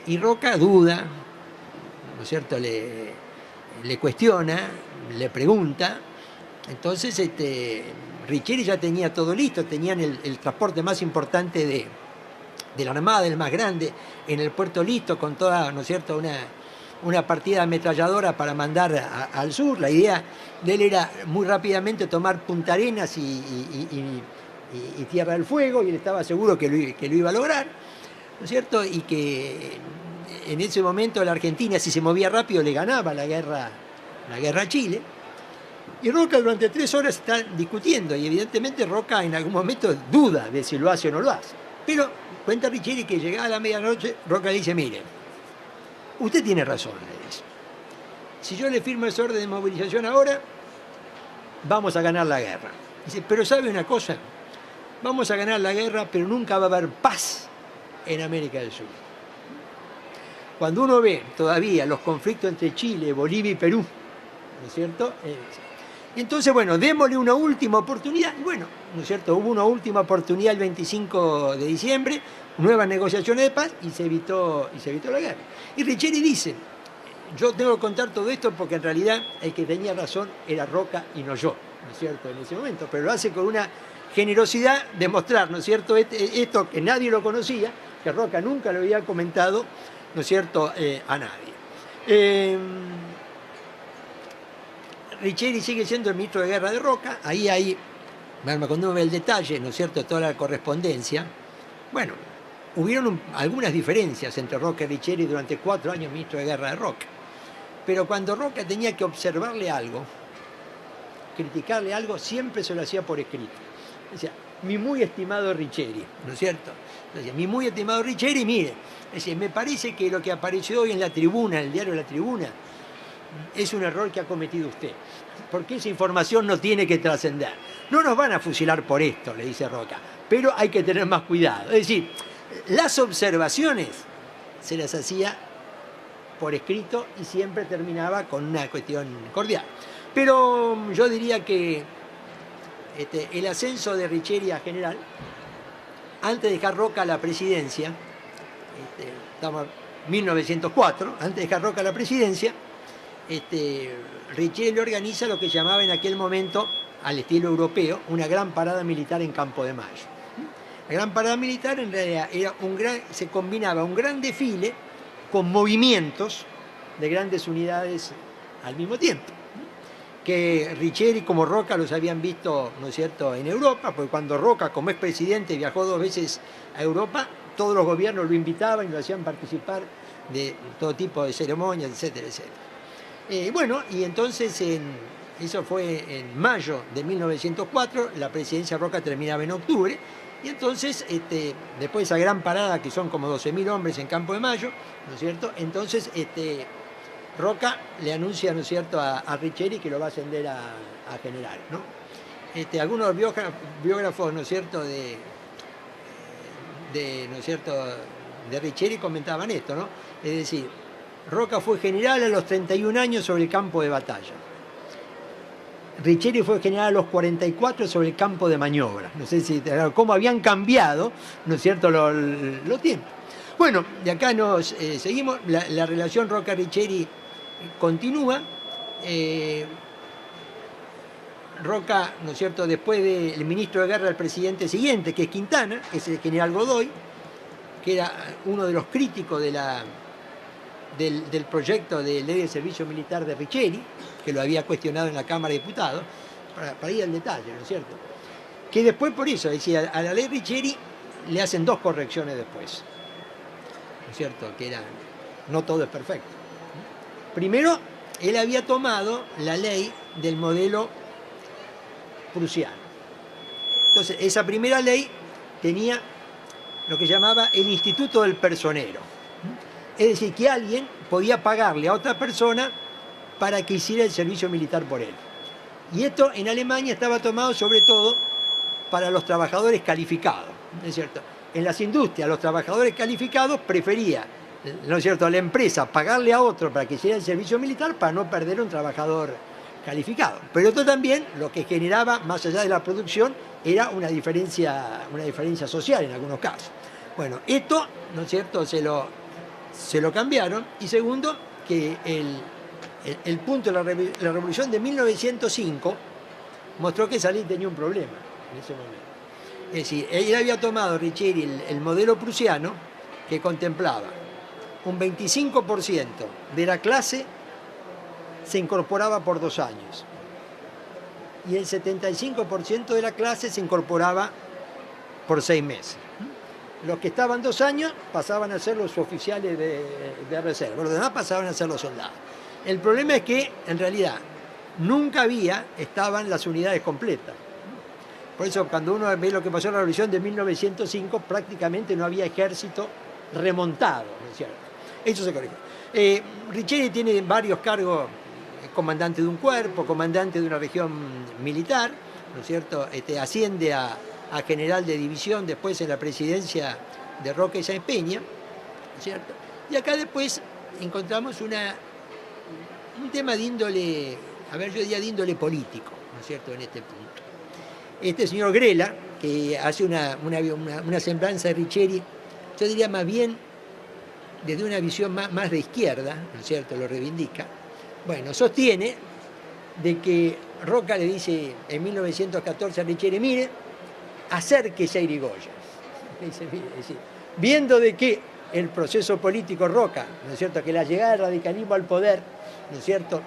Y Roca duda, ¿no es cierto? Le cuestiona, le pregunta. Entonces Riccieri ya tenía todo listo, tenían el transporte más importante de la Armada, el más grande, en el puerto listo, con toda, ¿no es cierto?, una partida ametralladora para mandar al sur. La idea de él era muy rápidamente tomar Punta Arenas y Tierra del Fuego, y él estaba seguro que lo iba a lograr, ¿no es cierto? Y que en ese momento la Argentina, si se movía rápido, le ganaba la guerra a Chile. Y Roca durante 3 horas está discutiendo, y evidentemente Roca en algún momento duda de si lo hace o no lo hace. Pero cuenta Riccieri que llegada a la medianoche, Roca le dice: mire, usted tiene razón, le dice. Si yo le firmo esa orden de movilización ahora, vamos a ganar la guerra. Dice, pero ¿sabe una cosa? Vamos a ganar la guerra, pero nunca va a haber paz en América del Sur. Cuando uno ve todavía los conflictos entre Chile, Bolivia y Perú, ¿no es cierto? Entonces, bueno, démosle una última oportunidad. Y bueno, ¿no es cierto? Hubo una última oportunidad el 25 de diciembre, nuevas negociaciones de paz, y se evitó la guerra. Y Riccieri dice, yo tengo que contar todo esto porque en realidad el que tenía razón era Roca y no yo, ¿no es cierto?, en ese momento. Pero lo hace con una generosidad de mostrar, ¿no es cierto?, esto que nadie lo conocía, que Roca nunca lo había comentado, ¿no es cierto?, a nadie. Riccieri sigue siendo el ministro de Guerra de Roca. Ahí cuando uno ve el detalle, ¿no es cierto?, toda la correspondencia, bueno, hubieron algunas diferencias entre Roca y Riccieri durante 4 años ministro de Guerra de Roca. Pero cuando Roca tenía que observarle algo, criticarle algo, siempre se lo hacía por escrito. Decía, mi muy estimado Riccieri, ¿no es cierto? Decía, mi muy estimado Riccieri, mire, decía, me parece que lo que apareció hoy en la Tribuna, en el diario La Tribuna, es un error que ha cometido usted, porque esa información no tiene que trascender. No nos van a fusilar por esto, le dice Roca, pero hay que tener más cuidado. Es decir, las observaciones se las hacía por escrito y siempre terminaba con una cuestión cordial. Pero yo diría que el ascenso de Riccieri a general, antes de dejar Roca a la presidencia, estamos en 1904, antes de dejar Roca a la presidencia, Riccieri le organiza lo que llamaba en aquel momento, al estilo europeo, una gran parada militar en Campo de Mayo. La gran parada militar en realidad se combinaba un gran desfile con movimientos de grandes unidades al mismo tiempo, que Riccieri como Roca los habían visto, ¿no es cierto?, en Europa, porque cuando Roca, como expresidente, viajó 2 veces a Europa, todos los gobiernos lo invitaban y lo hacían participar de todo tipo de ceremonias, etcétera, etcétera. Bueno, y entonces eso fue en mayo de 1904, la presidencia Roca terminaba en octubre, y entonces, después de esa gran parada, que son como 12.000 hombres en Campo de Mayo, ¿no es cierto?, entonces Roca le anuncia, ¿no es cierto?, a Riccieri que lo va a ascender a general, ¿no? Algunos biógrafos, ¿no es cierto?, ¿no es cierto?, de Riccieri comentaban esto, ¿no? Es decir, Roca fue general a los 31 años sobre el campo de batalla. Riccieri fue general a los 44 sobre el campo de maniobra. No sé cómo habían cambiado, ¿no es cierto?, los tiempos. Bueno, de acá nos seguimos. La relación Roca-Riccieri continúa. Roca, ¿no es cierto?, después del ministro de Guerra del presidente siguiente, que es Quintana, que es el general Godoy, que era uno de los críticos del proyecto de ley de servicio militar de Riccieri, que lo había cuestionado en la Cámara de Diputados, para ir al detalle, ¿no es cierto? Que después, por eso, decía, a la ley Riccieri le hacen 2 correcciones después, ¿no es cierto?, que eran, no todo es perfecto. Primero, él había tomado la ley del modelo prusiano. Entonces, esa primera ley tenía lo que llamaba el Instituto del Personero. Es decir, que alguien podía pagarle a otra persona para que hiciera el servicio militar por él. Y esto en Alemania estaba tomado sobre todo para los trabajadores calificados, ¿no es cierto? En las industrias, los trabajadores calificados prefería, ¿no es cierto?, a la empresa pagarle a otro para que hiciera el servicio militar para no perder un trabajador calificado. Pero esto también lo que generaba, más allá de la producción, era una diferencia social en algunos casos. Bueno, esto, ¿no es cierto?, se se lo cambiaron, y segundo, que el punto de la revolución de 1905 mostró que Salí tenía un problema en ese momento. Es decir, él había tomado, Riccieri, el modelo prusiano, que contemplaba un 25% de la clase se incorporaba por 2 años y el 75% de la clase se incorporaba por 6 meses. Los que estaban 2 años pasaban a ser los oficiales de reserva, los demás pasaban a ser los soldados. El problema es que, en realidad, nunca estaban las unidades completas. Por eso, cuando uno ve lo que pasó en la revolución de 1905, prácticamente no había ejército remontado, ¿no es cierto? Eso se corrigió. Riccieri tiene varios cargos: comandante de un cuerpo, comandante de una región militar, ¿no es cierto? Asciende a general de división después en la presidencia de Roca y Sáenz Peña, ¿no es cierto? Y acá después encontramos un tema de índole, yo diría de índole político, ¿no es cierto?, en este punto. Este señor Grela, que hace una semblanza de Riccieri, yo diría más bien desde una visión más de izquierda, ¿no es cierto?, lo reivindica. Bueno, sostiene de que Roca le dice en 1914 a Riccieri: mire, acérquese a Irigoyen. Dice, mire, viendo de que el proceso político Roca, ¿no es cierto?, que la llegada del radicalismo al poder, ¿no es cierto?,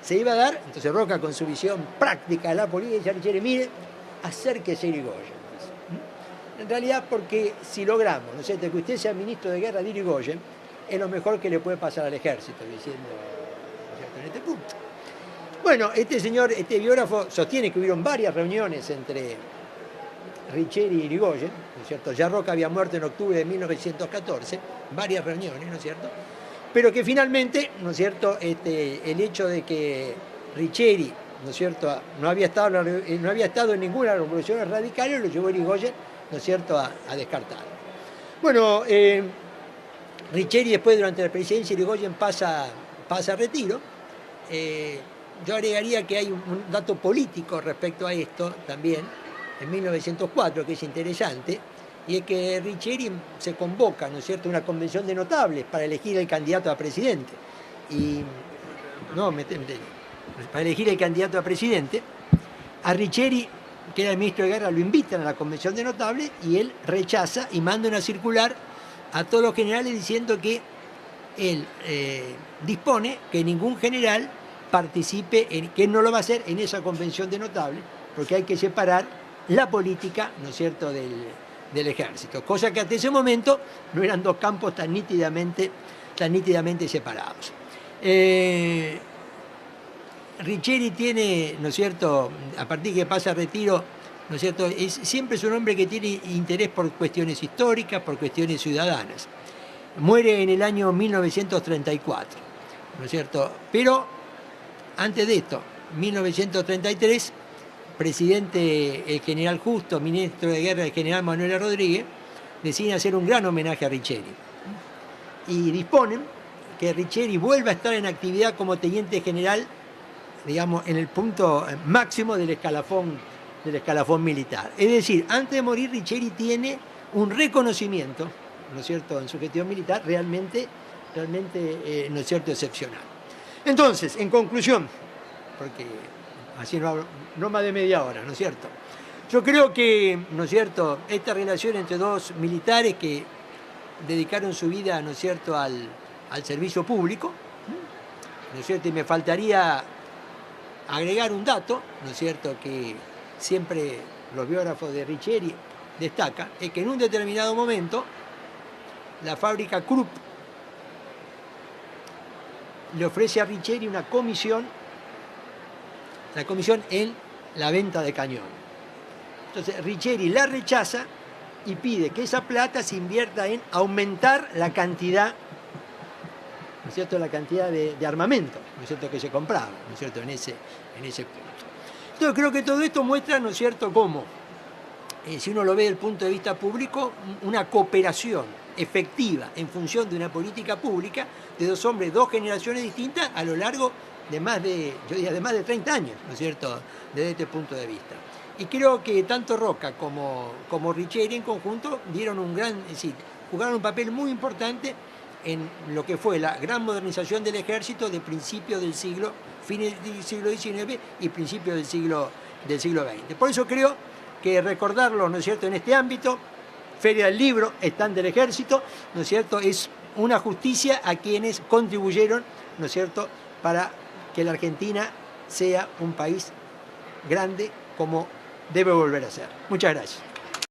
se iba a dar, entonces Roca, con su visión práctica de la política, dice a Riccieri: mire, acérquese a Irigoyen. En realidad, porque si logramos, ¿no es cierto?, que usted sea ministro de guerra de Irigoyen, es lo mejor que le puede pasar al ejército, diciendo, ¿no es cierto?, en este punto. Bueno, este biógrafo sostiene que hubieron varias reuniones entre Riccieri y Irigoyen, ¿no es cierto? Ya Roca había muerto en octubre de 1914, varias reuniones, ¿no es cierto?, pero que finalmente, ¿no es cierto?, el hecho de que Riccieri, ¿no es cierto?, no había estado en ninguna revolución radical, lo llevó Irigoyen, ¿no es cierto?, a descartar. Bueno, Riccieri después, durante la presidencia, Irigoyen pasa a retiro. Yo agregaría que hay un dato político respecto a esto también, en 1904, que es interesante, y es que Riccieri se convoca, ¿no es cierto?, una convención de notables para elegir el candidato a presidente. Para elegir el candidato a presidente, a Riccieri, que era el ministro de Guerra, lo invitan a la convención de notables y él rechaza y manda una circular a todos los generales diciendo que él dispone que ningún general participe, que él no lo va a hacer en esa convención de notables, porque hay que separar la política, ¿no es cierto?, del ejército, cosa que hasta ese momento no eran dos campos tan nítidamente separados. Riccieri tiene, ¿no es cierto?, a partir que pasa a retiro, ¿no es cierto?, siempre es un hombre que tiene interés por cuestiones históricas, por cuestiones ciudadanas. Muere en el año 1934, ¿no es cierto?, pero antes de esto, 1933, presidente el general Justo, ministro de Guerra el general Manuel Rodríguez, deciden hacer un gran homenaje a Riccieri y disponen que Riccieri vuelva a estar en actividad como teniente general, digamos, en el punto máximo del escalafón militar. Es decir, antes de morir, Riccieri tiene un reconocimiento, ¿no es cierto?, en su gestión militar realmente, ¿no es cierto?, excepcional. Entonces, en conclusión, porque así no hablo, no más de media hora, ¿no es cierto?, yo creo que, ¿no es cierto?, esta relación entre dos militares que dedicaron su vida, ¿no es cierto?, al servicio público, ¿no es cierto?, y me faltaría agregar un dato, ¿no es cierto?, que siempre los biógrafos de Riccieri destacan, es que en un determinado momento la fábrica Krupp le ofrece a Riccieri una comisión en la venta de cañón. Entonces Riccieri la rechaza y pide que esa plata se invierta en aumentar la cantidad, ¿no es cierto?, la cantidad de armamento, ¿no es cierto?, que se compraba, ¿no es cierto?, en ese punto. Entonces creo que todo esto muestra, ¿no es cierto?, cómo, si uno lo ve desde el punto de vista público, una cooperación efectiva en función de una política pública de dos hombres, dos generaciones distintas a lo largo de más de 30 años, ¿no es cierto?, desde este punto de vista. Y creo que tanto Roca como Riccieri en conjunto jugaron un papel muy importante en lo que fue la gran modernización del ejército de principios del siglo, fines del siglo XIX y principios del siglo XX. Por eso creo que recordarlo, ¿no es cierto?, en este ámbito, Feria del Libro, stand del ejército, ¿no es cierto?, es una justicia a quienes contribuyeron, ¿no es cierto?, para que la Argentina sea un país grande como debe volver a ser. Muchas gracias.